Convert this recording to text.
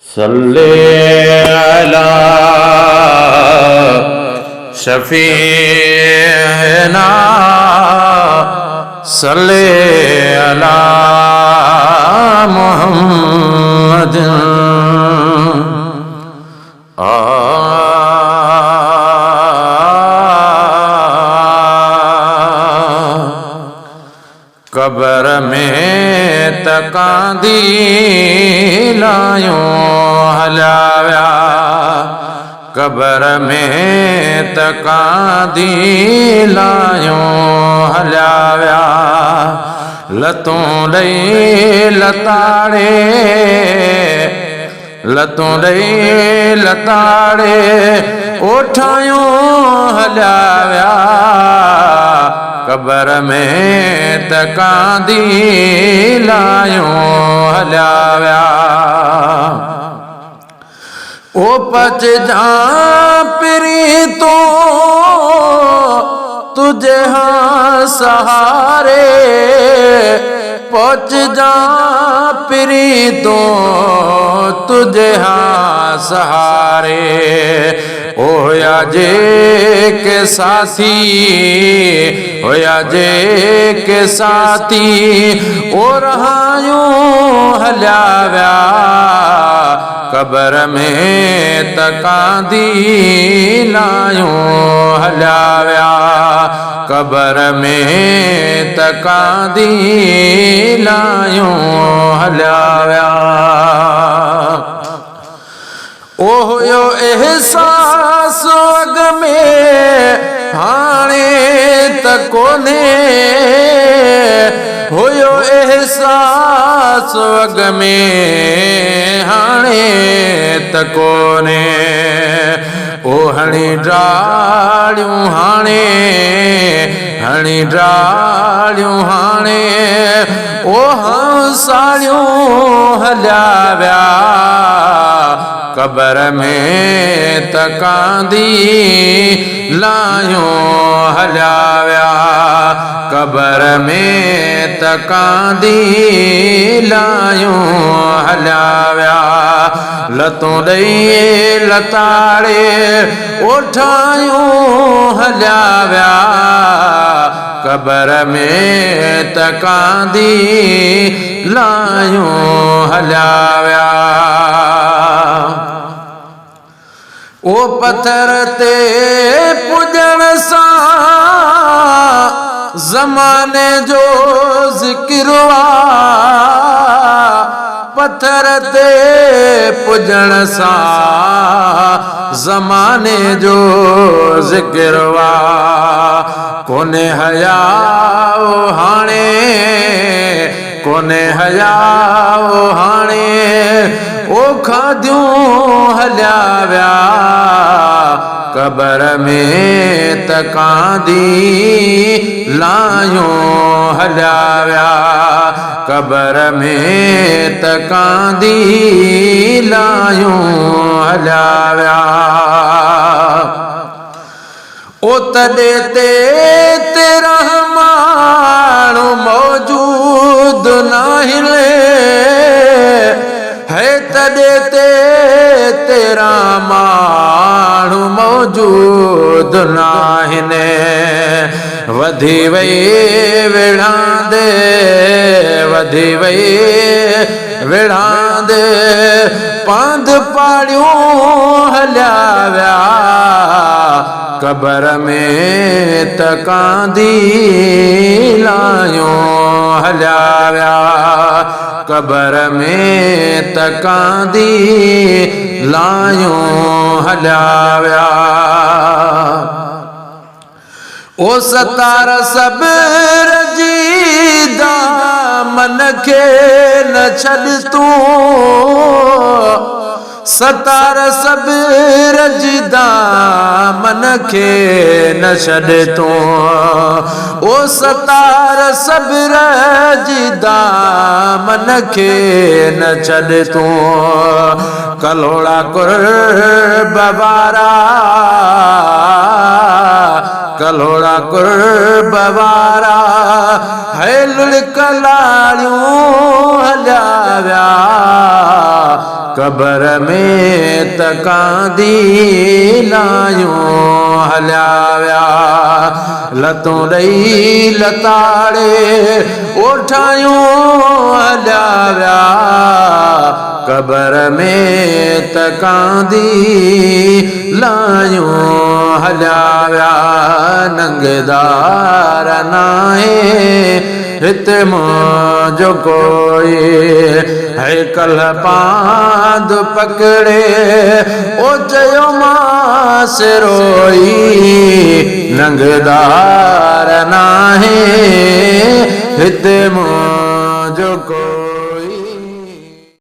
सल्ले अला शफीना सल्ले अला मुहम्मद कबर में तकांदी लायो हलाव्या कबर में तकांदी लायो हलाव्या लतों लई लताड़े लतों लई लताड़े उठायो हलाव्या कबर में तकांदी लायो हलाव्या ओ पच जा पिरी तो तुझे हाँ सहारे पच जा पिरी तो तुझे हाँ सहारे होया जे के साथी होया जे के साथी ओ रहायूं हलाव्या कबर में तकांदी लायूं हलाव्या कबर में तकांदी लायूं हलाव्या ओह यो एहसास अग में हाणे तकोने होयो एहसास अग में हाणे तकोने ओ हणी डालियूं हाणे हणी डालियूं हाणे ओ हंसालियूं हलाव्या कबर में तकांदी लायो हलाव्या कबर में तकांदी लायो हलाव्या लतों लई लताड़े उठायूं हलाव्या कबर में तकांदी लायो हलाव्या ओ पत्थर ते पुजण सां ज़माने जो ज़िक्र पत्थर ते पुजण सां ज़माने जो ज़िक्र कोने हया हाणे कोने हया हाणे ओ खादियूं हलाव्या कबर में तकांदी लायो हलाव्या कबर में तकांदी लायो हलाव्या ओ तॾे ते तेरा माण्हू मौजूद नाहिले है तॾे ते तेरा माण्हू मौजूद नाहिने वधी वई विढ़ांदे वधी वई विढ़ांदे पांध पाड़ियूं हलाव्या कबर में तकांदी लायो हलाव्या कबर में तकांदी लायो हलाव्या ओ सतार सब्र जी दामन के न छॾ तूं सतार सब्र जी दामन के न छॾ तूं ओ सतार सब्र जी दामन के न छॾ तूं कलोड़ा कुर्ब वारा कलोड़ा कुर्ब वारा है लुढ़क लाड़ियूं हलाव्या कबर में तकांदी लायूं हलिया विया लतूं ॾेई लताड़े ओठायूं हलिया विया कबर में तकांदी लायूं हलिया विया नंगदार नाहे हिते मुंहिंजो कोई है कल पांद पकड़े ओ चयो मां सिरोई नंगदार नाहे हिते मुंहिंजो कोई